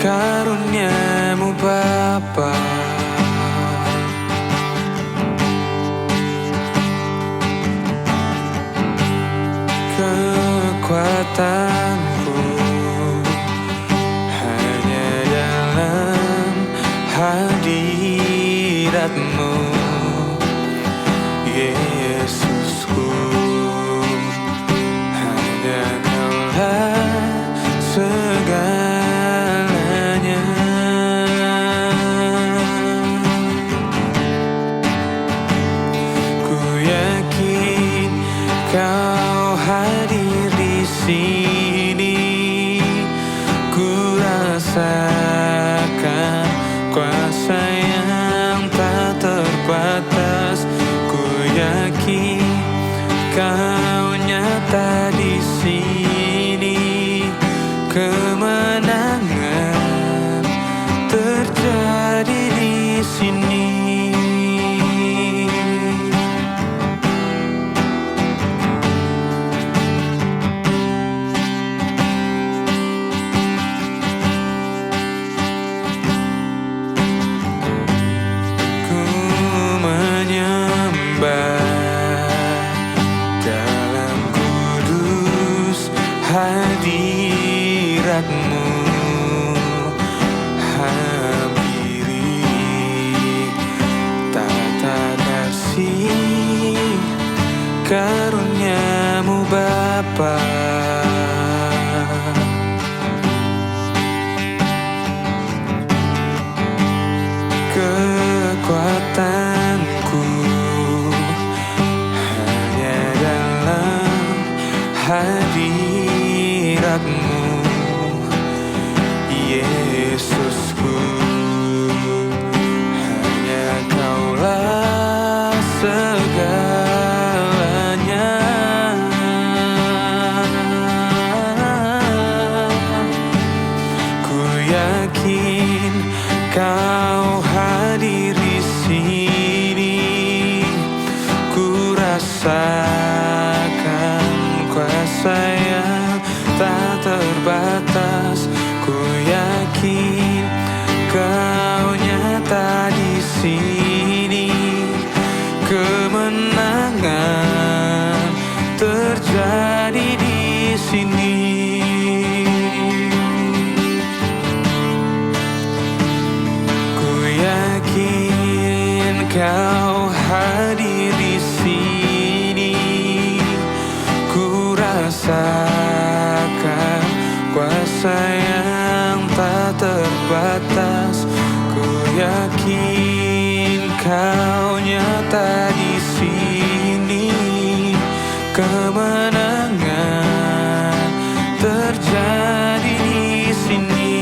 karuniamu Bapa. Kekuatanku hanya dalam hadirat-Mu, Yesusku. Hanya Kaulah segalanya. Ku yakin Kau hadir di sini. Ku rasakan kuasa yang tak terbatas. Ku yakin Kau nyata di sini. Kemenangan terjadi di sini. Ku menyembah dalam kudus hadirat-Mu. Hampiri tata kasih karuniamu Bapa. Kekuatanku hanya dalam hadirat-Mu, Yesusku. Hanya Kaulah segalanya. Ku yakin Kau hadir di sini. Ku rasakan kuasa yang tak terbatas. Ku yakin Kau nyata di sini. Kemenangan terjadi di sini. Ku yakin Kau hadir di sini. Ku rasakan kuasa yang tak terbatas. Ku yakin Kau nyata di sini. Kemenangan terjadi di sini.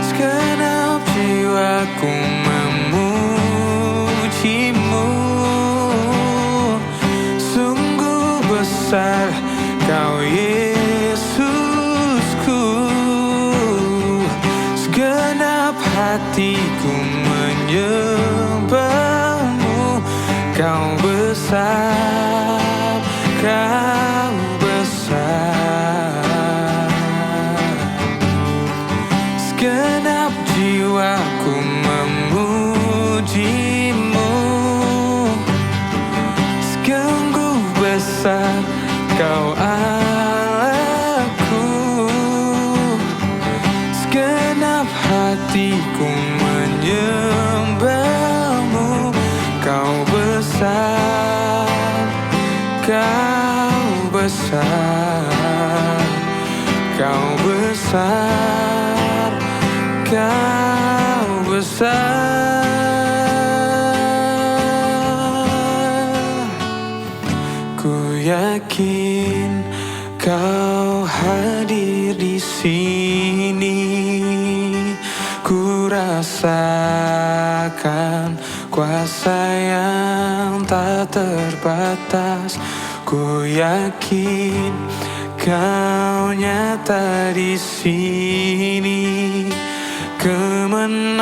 Segenap jiwaku memuji-Mu. Sungguh besar Kau Yesusku. Segenap hatiku menyembah-Mu. Kau besar, Kau besar. Segenap jiwaku memuji-Mu. Sungguh besar Kau Allahku. Segenap hatiku menyembah-Mu. Kau besar, Kau besar. Kau besar, Kau besar. Ku yakin Kau hadir di sini. Ku rasakan kuasa yang tak terbatas. Ku yakin Kau nyata di sini. Kemenangan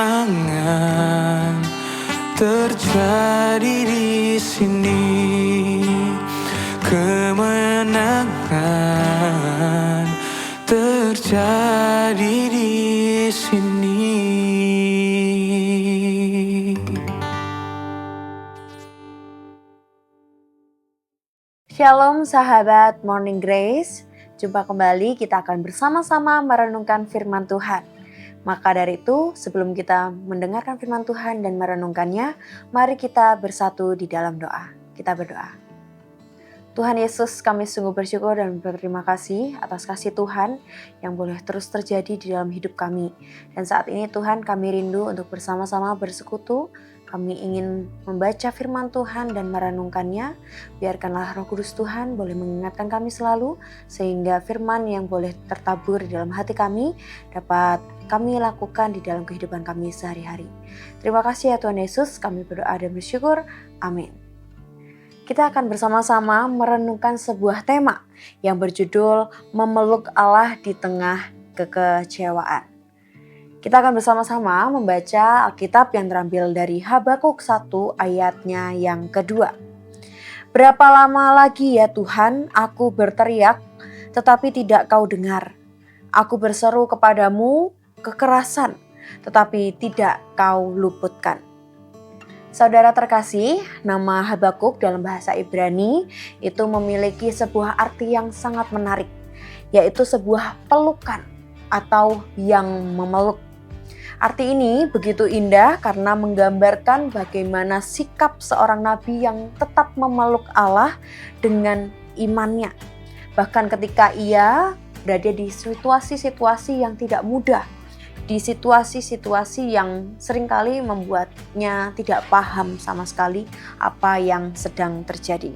terjadi di sini. Kemenangan terjadi di sini. Shalom sahabat Morning Grace, jumpa kembali, kita akan bersama-sama merenungkan firman Tuhan. Maka dari itu, sebelum kita mendengarkan firman Tuhan dan merenungkannya, mari kita bersatu di dalam doa. Kita berdoa. Tuhan Yesus, kami sungguh bersyukur dan berterima kasih atas kasih Tuhan yang boleh terus terjadi di dalam hidup kami. Dan saat ini Tuhan, kami rindu untuk bersama-sama bersekutu. Kami ingin membaca firman Tuhan dan merenungkannya. Biarkanlah Roh Kudus Tuhan boleh mengingatkan kami selalu, sehingga firman yang boleh tertabur di dalam hati kami dapat kami lakukan di dalam kehidupan kami sehari-hari. Terima kasih ya Tuhan Yesus, kami berdoa dan bersyukur. Amin. Kita akan bersama-sama merenungkan sebuah tema yang berjudul Memeluk Allah di Tengah Kekecewaan. Kita akan bersama-sama membaca Alkitab yang terambil dari Habakuk 1 ayatnya yang kedua. Berapa lama lagi ya Tuhan aku berteriak tetapi tidak kau dengar. Aku berseru kepadamu kekerasan tetapi tidak kau luputkan. Saudara terkasih, nama Habakuk dalam bahasa Ibrani itu memiliki sebuah arti yang sangat menarik, yaitu sebuah pelukan atau yang memeluk. Arti ini begitu indah karena menggambarkan bagaimana sikap seorang nabi yang tetap memeluk Allah dengan imannya. Bahkan ketika ia berada di situasi-situasi yang tidak mudah, di situasi-situasi yang seringkali membuatnya tidak paham sama sekali apa yang sedang terjadi.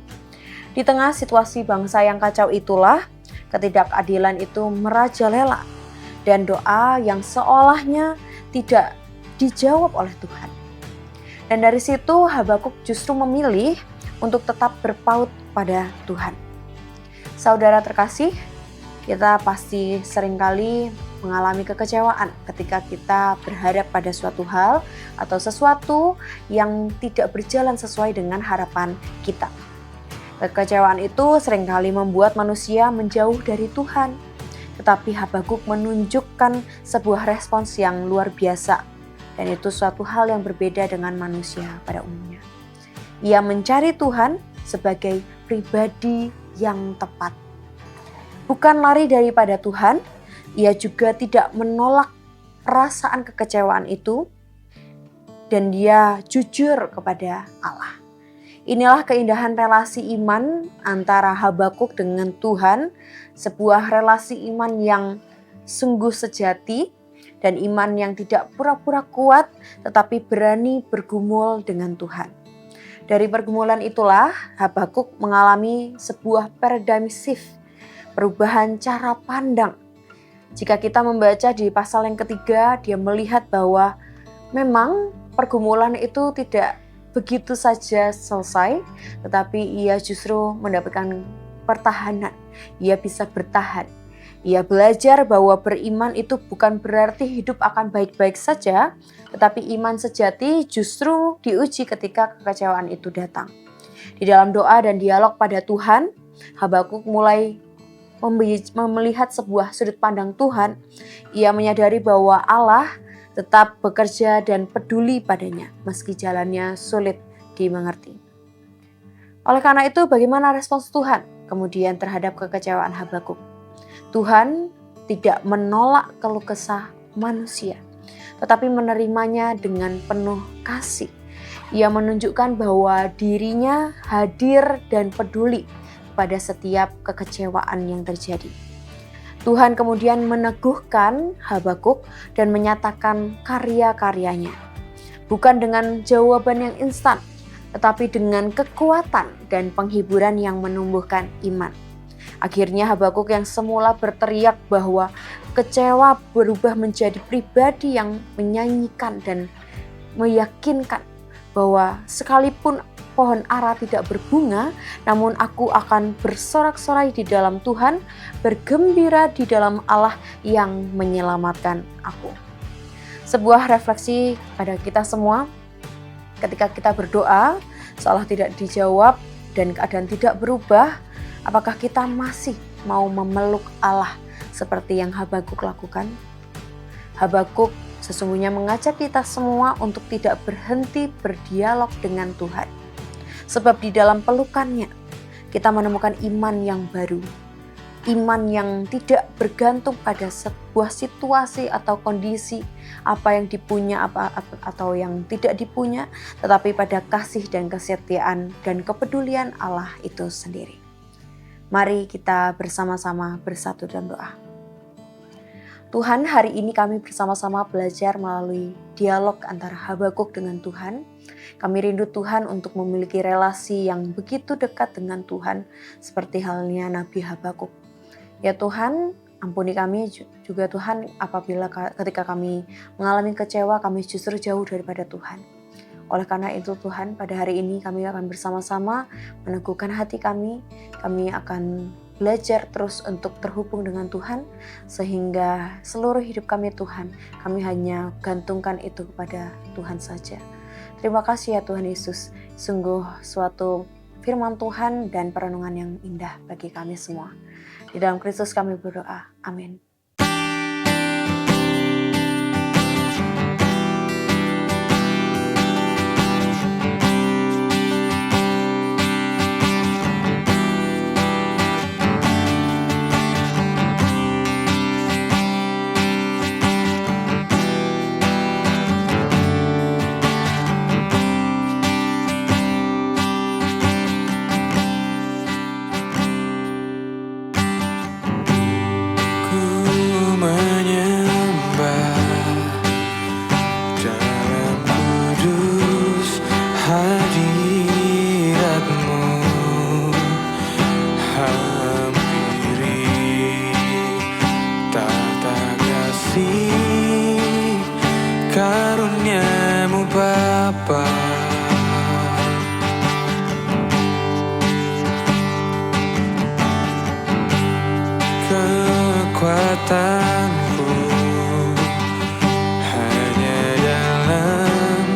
Di tengah situasi bangsa yang kacau itulah, ketidakadilan itu merajalela dan doa yang seolahnya tidak dijawab oleh Tuhan. Dan dari situ Habakuk justru memilih untuk tetap berpaut pada Tuhan. Saudara terkasih, kita pasti seringkali mengalami kekecewaan ketika kita berharap pada suatu hal atau sesuatu yang tidak berjalan sesuai dengan harapan kita. Kekecewaan itu seringkali membuat manusia menjauh dari Tuhan. Tetapi Habakuk menunjukkan sebuah respons yang luar biasa, dan itu suatu hal yang berbeda dengan manusia pada umumnya. Ia mencari Tuhan sebagai pribadi yang tepat. Bukan lari daripada Tuhan, ia juga tidak menolak perasaan kekecewaan itu, dan dia jujur kepada Allah. Inilah keindahan relasi iman antara Habakuk dengan Tuhan, sebuah relasi iman yang sungguh sejati dan iman yang tidak pura-pura kuat tetapi berani bergumul dengan Tuhan. Dari pergumulan itulah Habakuk mengalami sebuah paradigm shift, perubahan cara pandang. Jika kita membaca di pasal yang ketiga, dia melihat bahwa memang pergumulan itu tidak begitu saja selesai, tetapi ia justru mendapatkan pertahanan. Ia bisa bertahan. Ia belajar bahwa beriman itu bukan berarti hidup akan baik-baik saja, tetapi iman sejati justru diuji ketika kekecewaan itu datang. Di dalam doa dan dialog pada Tuhan, Habakuk mulai melihat sebuah sudut pandang Tuhan. Ia menyadari bahwa Allah tetap bekerja dan peduli padanya meski jalannya sulit dimengerti. Oleh karena itu, bagaimana respons Tuhan kemudian terhadap kekecewaan Habakuk? Tuhan tidak menolak keluh kesah manusia, tetapi menerimanya dengan penuh kasih. Ia menunjukkan bahwa dirinya hadir dan peduli pada setiap kekecewaan yang terjadi. Tuhan kemudian meneguhkan Habakuk dan menyatakan karya-karyanya. Bukan dengan jawaban yang instan, tetapi dengan kekuatan dan penghiburan yang menumbuhkan iman. Akhirnya Habakuk yang semula berteriak bahwa kecewa berubah menjadi pribadi yang menyanyikan dan meyakinkan bahwa sekalipun pohon ara tidak berbunga, namun aku akan bersorak-sorai di dalam Tuhan, bergembira di dalam Allah yang menyelamatkan aku. Sebuah refleksi pada kita semua, ketika kita berdoa seolah tidak dijawab dan keadaan tidak berubah, apakah kita masih mau memeluk Allah seperti yang Habakuk lakukan? Habakuk sesungguhnya mengajak kita semua untuk tidak berhenti berdialog dengan Tuhan. Sebab di dalam pelukannya kita menemukan iman yang baru. Iman yang tidak bergantung pada sebuah situasi atau kondisi, apa yang dipunya atau yang tidak dipunya, tetapi pada kasih dan kesetiaan dan kepedulian Allah itu sendiri. Mari kita bersama-sama bersatu dalam doa. Tuhan, hari ini kami bersama-sama belajar melalui dialog antara Habakuk dengan Tuhan. Kami rindu Tuhan untuk memiliki relasi yang begitu dekat dengan Tuhan, seperti halnya Nabi Habakuk. Ya Tuhan, ampuni kami juga Tuhan apabila ketika kami mengalami kecewa, kami justru jauh daripada Tuhan. Oleh karena itu Tuhan, pada hari ini kami akan bersama-sama meneguhkan hati kami akan belajar terus untuk terhubung dengan Tuhan, sehingga seluruh hidup kami Tuhan, kami hanya gantungkan itu kepada Tuhan saja. Terima kasih ya Tuhan Yesus, sungguh suatu firman Tuhan dan perenungan yang indah bagi kami semua. Di dalam Kristus kami berdoa, amin. Karuniamu Bapa, kekuatanku hanya dalam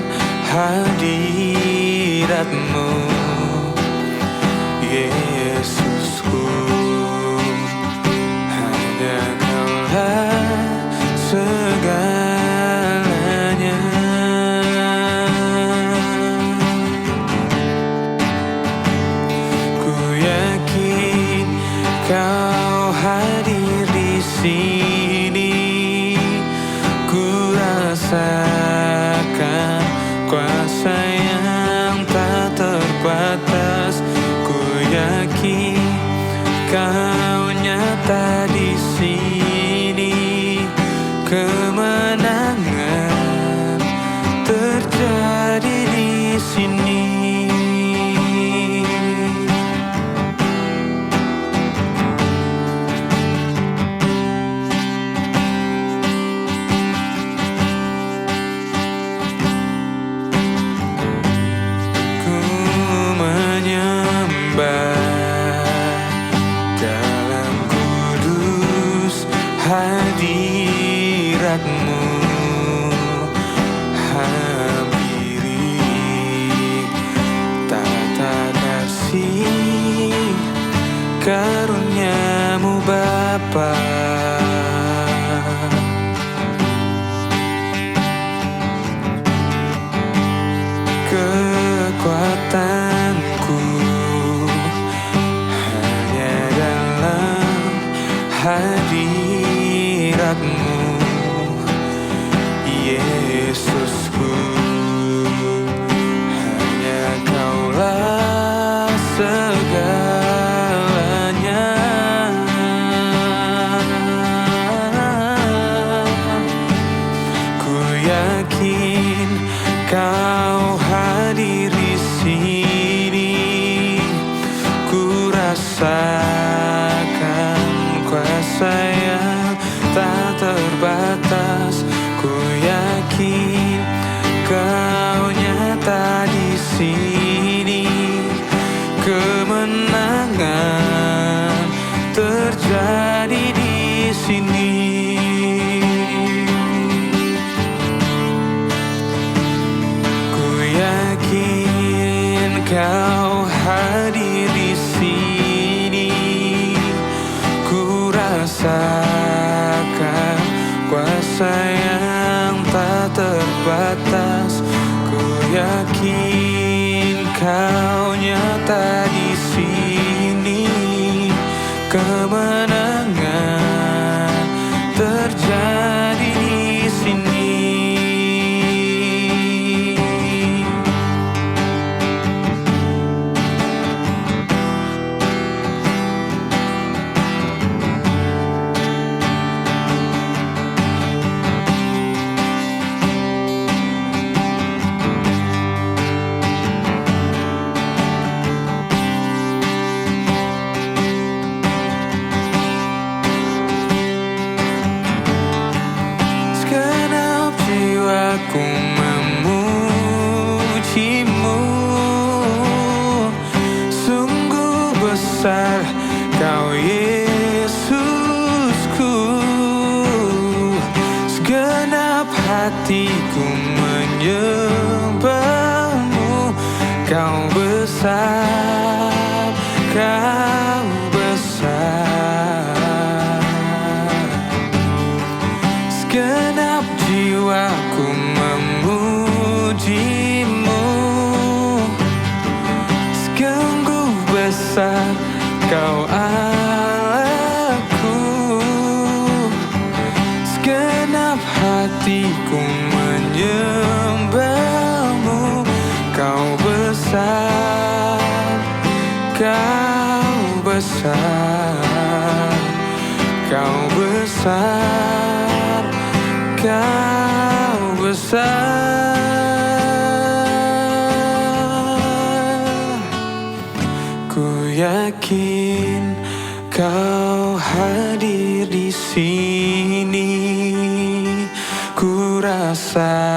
hadirat-Mu, Yesusku. Hanya Kaulah segalanya. Ku yakin Kau hadir di sini. Ku rasakan kuasa yang tak terbatas. Ku yakin Kau nyata di sini. Kemenangan terjadi di sini. Ku menyembah dalam kudus hadirat-Mu. Hampiri tata kasih karunia-Mu Bapa. Kekuatanku hanya dalam hadirat-Mu, Yesusku. Hanya Kaulah segalanya. terbatas. Ku yakin Kau nyata di sini. Kemenangan terjadi di sini. Ku yakin Kau hadir di sini. Ku rasakan kuasa yang tak terbatas. Ku yakin Kau nyata di sini. Kemenangan terjadi di sini. Segenap jiwaku memujimu. Sungguh besar Kau Yesusku. Segenap hatiku menyembahmu. Kau besar, Kau besar. Segenap jiwaku memujimu. Sungguh besar Kau Allahku. Segenap hatiku menyembahmu. Kau besar, Kau besar. Kau besar, Kau besar. Ku yakin Kau hadir di sini. Ku rasakan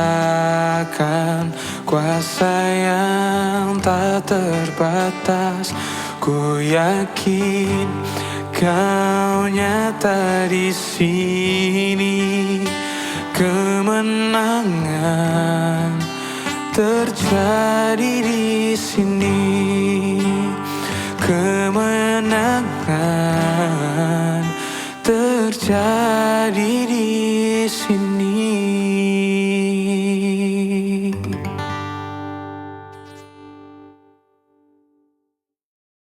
kuasa yang tak terbatas. Ku yakin Kau nyata di sini. Kemenangan terjadi di sini. Kemenangan terjadi